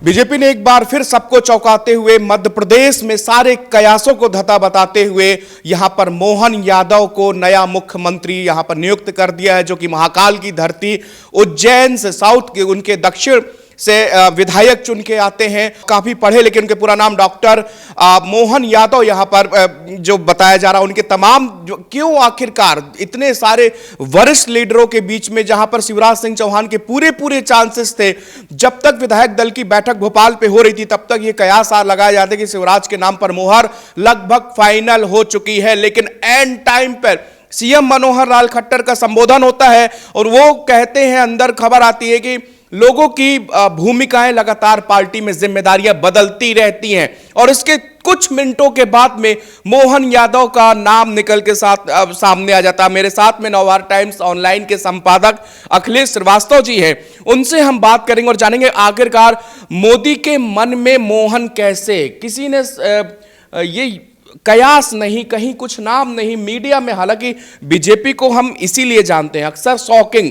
BJP ने एक बार फिर सबको चौंकाते हुए मध्य प्रदेश में सारे कयासों को धता बताते हुए यहां पर मोहन यादव को नया मुख्यमंत्री यहां पर नियुक्त कर दिया है, जो कि महाकाल की धरती उज्जैन से साउथ के उनके दक्षिण से विधायक चुन के आते हैं। काफी पढ़े लेकिन उनके पूरा नाम डॉक्टर मोहन यादव यहां पर जो बताया जा रहा है, उनके तमाम क्यों आखिरकार इतने सारे वरिष्ठ लीडरों के बीच में, जहां पर शिवराज सिंह चौहान के पूरे चांसेस थे, जब तक विधायक दल की बैठक भोपाल पे हो रही थी तब तक ये कयास लगाया जाता कि शिवराज के नाम पर मोहर लगभग फाइनल हो चुकी है। लेकिन एंड टाइम पर सीएम मनोहर लाल खट्टर का संबोधन होता है और वो कहते हैं, अंदर खबर आती है कि लोगों की भूमिकाएं लगातार पार्टी में जिम्मेदारियां बदलती रहती हैं और इसके कुछ मिनटों के बाद में मोहन यादव का नाम निकल के सामने आ जाता है। मेरे साथ में नवभारत टाइम्स ऑनलाइन के संपादक अखिलेश श्रीवास्तव जी हैं, उनसे हम बात करेंगे और जानेंगे आखिरकार मोदी के मन में मोहन कैसे, किसी ने ये कयास नहीं, कहीं कुछ नाम नहीं, मीडिया में हालांकि बीजेपी को हम इसीलिए जानते हैं अक्सर शॉकिंग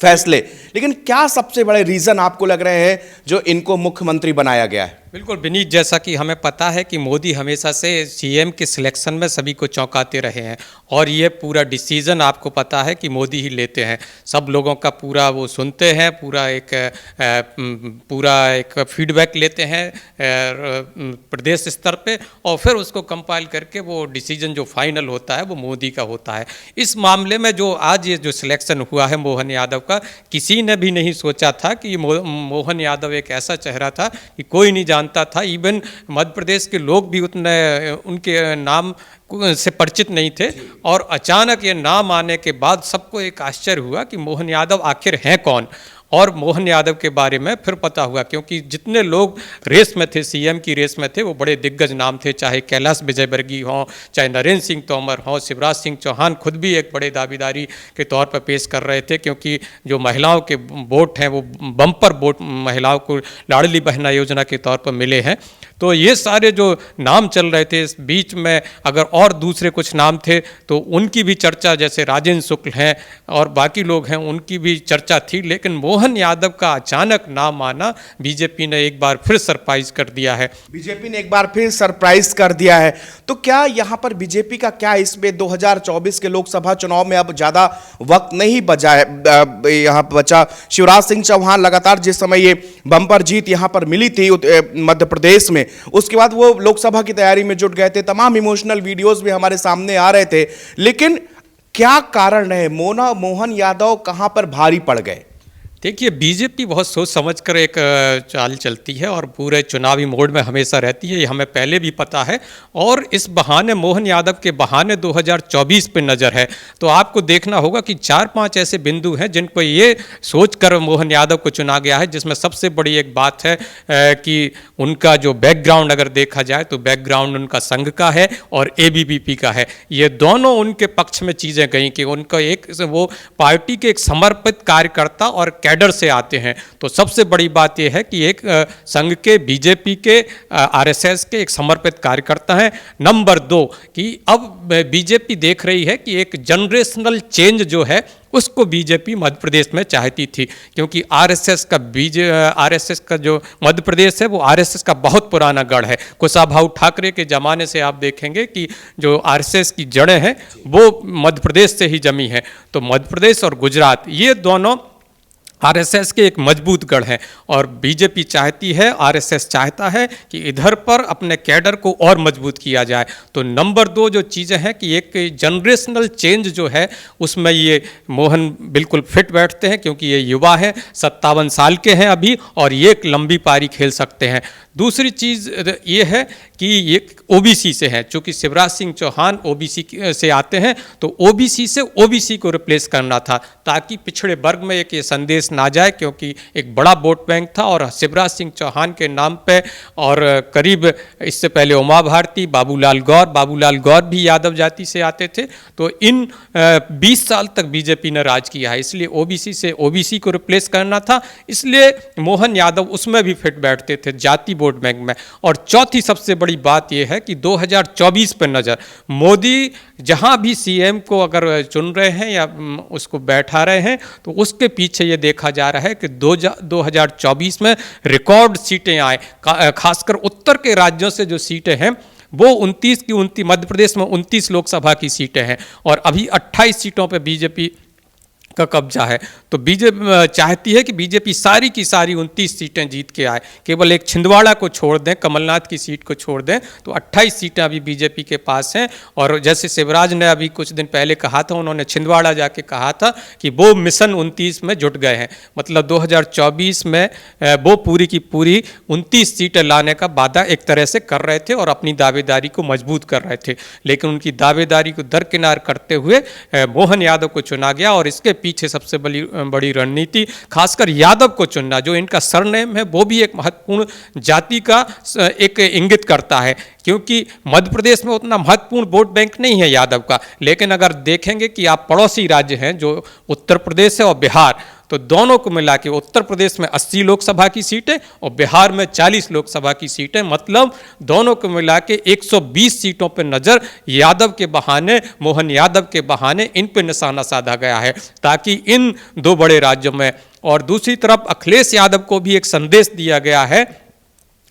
फैसले, लेकिन क्या सबसे बड़े रीजन आपको लग रहे हैं जो इनको मुख्यमंत्री बनाया गया है? बिल्कुल विनीत, जैसा कि हमें पता है कि मोदी हमेशा से सीएम के सिलेक्शन में सभी को चौंकाते रहे हैं और ये पूरा डिसीजन आपको पता है कि मोदी ही लेते हैं। सब लोगों का पूरा वो सुनते हैं, पूरा एक फीडबैक लेते हैं प्रदेश स्तर पे और फिर उसको कंपाइल करके वो डिसीजन जो फाइनल होता है वो मोदी का होता है। इस मामले में जो आज ये जो सिलेक्शन हुआ है मोहन यादव का, किसी ने भी नहीं सोचा था कि मोहन यादव एक ऐसा चेहरा था कि कोई नहीं जानता था। इवन मध्य प्रदेश के लोग भी उतने उनके नाम से परिचित नहीं थे और अचानक ये नाम आने के बाद सबको एक आश्चर्य हुआ कि मोहन यादव आखिर हैं कौन। और मोहन यादव के बारे में फिर पता हुआ, क्योंकि जितने लोग रेस में थे, सीएम की रेस में थे, वो बड़े दिग्गज नाम थे, चाहे कैलाश विजयवर्गीय हों, चाहे नरेंद्र सिंह तोमर हों, शिवराज सिंह चौहान खुद भी एक बड़े दावेदारी के तौर पर पेश कर रहे थे, क्योंकि जो महिलाओं के वोट हैं वो बम्पर वोट महिलाओं को लाडली बहना योजना के तौर पर मिले हैं। तो ये सारे जो नाम चल रहे थे, इस बीच में अगर और दूसरे कुछ नाम थे तो उनकी भी चर्चा, जैसे राजेंद्र शुक्ल हैं और बाकी लोग हैं, उनकी भी चर्चा थी। लेकिन मोहन यादव का अचानक नाम आना बीजेपी ने एक बार फिर सरप्राइज कर दिया है। बीजेपी ने एक बार फिर सरप्राइज कर दिया है। तो क्या यहाँ पर बीजेपी का क्या इसमें 2024 के लोकसभा चुनाव में अब ज्यादा वक्त नहीं बचा है, यहाँ बचा शिवराज सिंह चौहान लगातार जिस समय ये बम्पर जीत यहाँ पर मिली थी मध्य प्रदेश में, उसके बाद वो लोकसभा की तैयारी में जुट गए थे, तमाम इमोशनल वीडियोस भी हमारे सामने आ रहे थे, लेकिन क्या कारण है मोहन यादव कहां पर भारी पड़ गए? देखिए, बीजेपी बहुत सोच समझकर एक चाल चलती है और पूरे चुनावी मोड में हमेशा रहती है, ये हमें पहले भी पता है। और इस बहाने मोहन यादव के बहाने 2024 पे नज़र है। तो आपको देखना होगा कि 4-5 ऐसे बिंदु हैं जिनको ये सोचकर मोहन यादव को चुना गया है, जिसमें सबसे बड़ी एक बात है कि उनका जो बैकग्राउंड अगर देखा जाए तो बैकग्राउंड उनका संघ का है और एबीवीपी का है। ये दोनों उनके पक्ष में चीज़ें गई कि उनका एक वो पार्टी के एक समर्पित कार्यकर्ता और कैडर से आते हैं। तो सबसे बड़ी बात यह है कि एक संघ के, बीजेपी के, आरएसएस के एक समर्पित कार्यकर्ता हैं। नंबर 2 कि अब बीजेपी देख रही है कि एक जनरेशनल चेंज जो है उसको बीजेपी मध्य प्रदेश में चाहती थी, क्योंकि आरएसएस का जो मध्य प्रदेश है वो आरएसएस का बहुत पुराना गढ़ है। कुशाभाऊ ठाकरे के ज़माने से आप देखेंगे कि जो आरएसएस की जड़ें हैं वो मध्य प्रदेश से ही जमी हैं। तो मध्य प्रदेश और गुजरात, ये दोनों आरएसएस के एक मजबूत गढ़ है और बीजेपी चाहती है, आरएसएस चाहता है कि इधर पर अपने कैडर को और मजबूत किया जाए। तो नंबर 2 जो चीज़ें हैं कि एक जनरेशनल चेंज जो है उसमें ये मोहन बिल्कुल फिट बैठते हैं, क्योंकि ये युवा हैं, 57 साल के हैं अभी और ये एक लंबी पारी खेल सकते हैं। दूसरी चीज़ ये है कि ये ओबीसी से है, चूँकि शिवराज सिंह चौहान ओबीसी से आते हैं, तो ओबीसी से ओबीसी को रिप्लेस करना था ताकि पिछड़े वर्ग में एक ये संदेश ना जाए, क्योंकि एक बड़ा वोट बैंक था और शिवराज सिंह चौहान के नाम पे और करीब इससे पहले उमा भारती, बाबूलाल गौर भी यादव जाति से आते थे। तो इन 20 साल तक बीजेपी ने राज किया है, इसलिए ओबीसी से ओबीसी को रिप्लेस करना था, इसलिए मोहन यादव उसमें भी फिट बैठते थे जाति वोट बैंक में। और चौथी सबसे बड़ी बात यह है कि 2024 पर नज़र, मोदी जहां भी सीएम को अगर चुन रहे हैं या उसको बैठा रहे हैं तो उसके पीछे ये देखा देखा जा रहा है कि 2024 में रिकॉर्ड सीटें आए, खासकर उत्तर के राज्यों से जो सीटें हैं वो 29 की 29, मध्य प्रदेश में 29 लोकसभा की सीटें हैं और अभी 28 सीटों पर बीजेपी का कब्जा है। तो बीजेपी चाहती है कि बीजेपी सारी की सारी 29 सीटें जीत के आए, केवल एक छिंदवाड़ा को छोड़ दें, कमलनाथ की सीट को छोड़ दें तो 28 सीटें अभी बीजेपी के पास हैं। और जैसे शिवराज ने अभी कुछ दिन पहले कहा था, उन्होंने छिंदवाड़ा जाके कहा था कि वो मिशन 29 में जुट गए हैं, मतलब 2024 में वो पूरी की पूरी 29 सीटें लाने का वादा एक तरह से कर रहे थे और अपनी दावेदारी को मजबूत कर रहे थे। लेकिन उनकी दावेदारी को दरकिनार करते हुए मोहन यादव को चुना गया और इसके पीछे सबसे बड़ी रणनीति खासकर यादव को चुनना, जो इनका सरनेम है वो भी एक महत्वपूर्ण जाति का एक इंगित करता है, क्योंकि मध्य प्रदेश में उतना महत्वपूर्ण वोट बैंक नहीं है यादव का। लेकिन अगर देखेंगे कि आप पड़ोसी राज्य हैं जो उत्तर प्रदेश है और बिहार, तो दोनों को मिला के उत्तर प्रदेश में 80 लोकसभा की सीटें और बिहार में 40 लोकसभा की सीटें, मतलब दोनों को मिला के 120 सीटों पर नज़र यादव के बहाने, मोहन यादव के बहाने इन पर निशाना साधा गया है ताकि इन दो बड़े राज्यों में। और दूसरी तरफ अखिलेश यादव को भी एक संदेश दिया गया है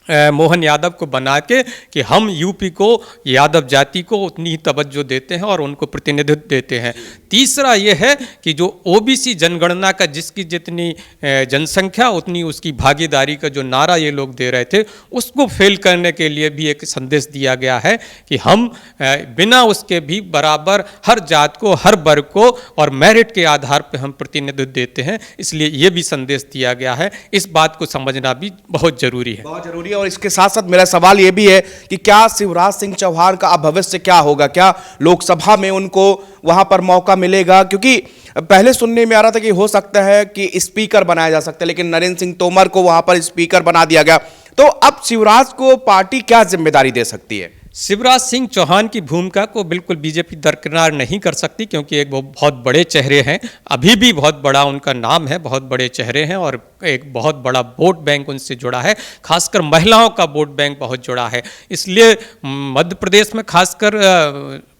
मोहन यादव को बना के कि हम यूपी को, यादव जाति को उतनी ही तवज्जो देते हैं और उनको प्रतिनिधित्व देते हैं। तीसरा ये है कि जो ओबीसी जनगणना का जिसकी जितनी जनसंख्या उतनी उसकी भागीदारी का जो नारा ये लोग दे रहे थे, उसको फेल करने के लिए भी एक संदेश दिया गया है कि हम बिना उसके भी बराबर हर जात को, हर वर्ग को और मेरिट के आधार पर हम प्रतिनिधित्व देते हैं। इसलिए ये भी संदेश दिया गया है। इस बात को समझना भी बहुत जरूरी है, बहुत जरूरी है। और इसके साथ साथ मेरा सवाल यह भी है कि क्या शिवराज सिंह चौहान का अब भविष्य क्या होगा? क्या लोकसभा में उनको वहां पर मौका मिलेगा? क्योंकि पहले सुनने में आ रहा था कि हो सकता है कि स्पीकर बनाया जा सकता है, लेकिन नरेंद्र सिंह तोमर को वहां पर स्पीकर बना दिया गया। तो अब शिवराज को पार्टी क्या जिम्मेदारी दे सकती है? शिवराज सिंह चौहान की भूमिका को बिल्कुल बीजेपी दरकिनार नहीं कर सकती, क्योंकि एक वो बहुत बड़े चेहरे हैं, अभी भी बहुत बड़ा उनका नाम है, बहुत बड़े चेहरे हैं और एक बहुत बड़ा वोट बैंक उनसे जुड़ा है, खासकर महिलाओं का वोट बैंक बहुत जुड़ा है। इसलिए मध्य प्रदेश में खासकर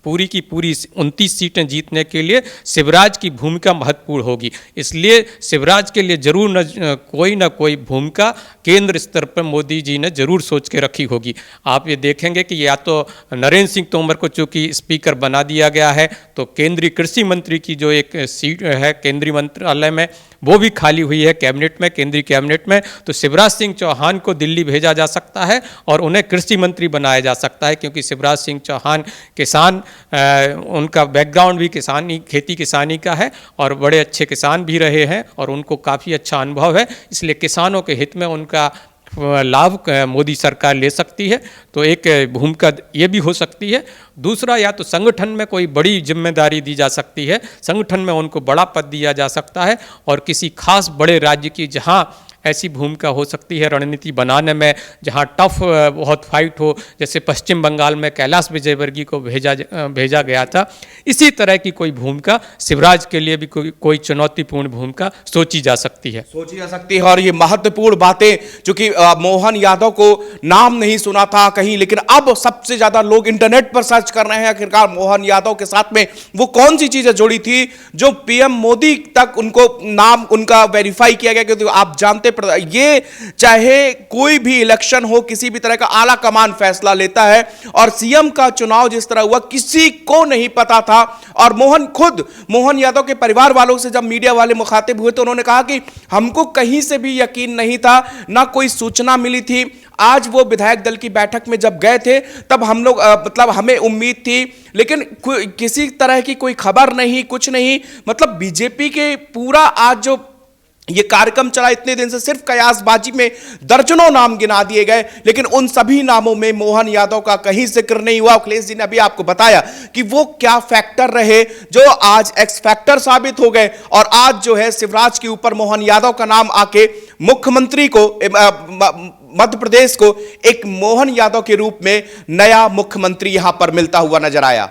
पूरी की पूरी 29 सीटें जीतने के लिए शिवराज की भूमिका महत्वपूर्ण होगी। इसलिए शिवराज के लिए जरूर न कोई भूमिका केंद्र स्तर पर मोदी जी ने जरूर सोच के रखी होगी। आप ये देखेंगे कि या तो नरेंद्र सिंह तोमर को चूंकि स्पीकर बना दिया गया है, तो केंद्रीय कृषि मंत्री की जो एक सीट है केंद्रीय मंत्रालय में, वो भी खाली हुई है कैबिनेट में, केंद्रीय कैबिनेट में। तो शिवराज सिंह चौहान को दिल्ली भेजा जा सकता है और उन्हें कृषि मंत्री बनाया जा सकता है, क्योंकि शिवराज सिंह चौहान किसान, उनका बैकग्राउंड भी किसानी, खेती किसानी का है और बड़े अच्छे किसान भी रहे हैं और उनको काफ़ी अच्छा अनुभव है। इसलिए किसानों के हित में उनका लाभ मोदी सरकार ले सकती है। तो एक भूमिका ये भी हो सकती है। दूसरा, या तो संगठन में कोई बड़ी जिम्मेदारी दी जा सकती है, संगठन में उनको बड़ा पद दिया जा सकता है और किसी खास बड़े राज्य की जहाँ ऐसी भूमिका हो सकती है रणनीति बनाने में, जहाँ टफ बहुत फाइट हो, जैसे पश्चिम बंगाल में कैलाश विजयवर्गीय को भेजा गया था। इसी तरह की कोई भूमिका शिवराज के लिए भी कोई चुनौतीपूर्ण भूमिका सोची जा सकती है, और ये महत्वपूर्ण बातें, चूंकि मोहन यादव को नाम नहीं सुना था कहीं, लेकिन अब सबसे ज्यादा लोग इंटरनेट पर सर्च कर रहे हैं आखिरकार मोहन यादव के साथ में वो कौन सी चीजें जुड़ी थी जो पीएम मोदी तक उनको नाम उनका वेरीफाई किया गया। क्योंकि आप जानते, ये चाहे कोई भी इलेक्शन हो, किसी भी तरह का आला कमान फैसला लेता है और सीएम का चुनाव जिस तरह हुआ किसी को नहीं पता था। और मोहन यादव के परिवार वालों से जब मीडिया वाले मुखातिब हुए तो उन्होंने कहा कि हमको कहीं से भी यकीन नहीं था, ना कोई सूचना मिली थी। आज वो विधायक दल की बैठक में जब गए थे तब हम लोग मतलब हमें उम्मीद थी, लेकिन किसी तरह की कोई खबर नहीं, कुछ नहीं। मतलब बीजेपी के पूरा आज जो ये कार्यक्रम चला, इतने दिन से सिर्फ कयासबाजी में दर्जनों नाम गिना दिए गए, लेकिन उन सभी नामों में मोहन यादव का कहीं जिक्र नहीं हुआ। अखिलेश जी ने अभी आपको बताया कि वो क्या फैक्टर रहे जो आज एक्स फैक्टर साबित हो गए और आज जो है शिवराज के ऊपर मोहन यादव का नाम आके मुख्यमंत्री को, मध्य प्रदेश को एक मोहन यादव के रूप में नया मुख्यमंत्री यहां पर मिलता हुआ नजर आया।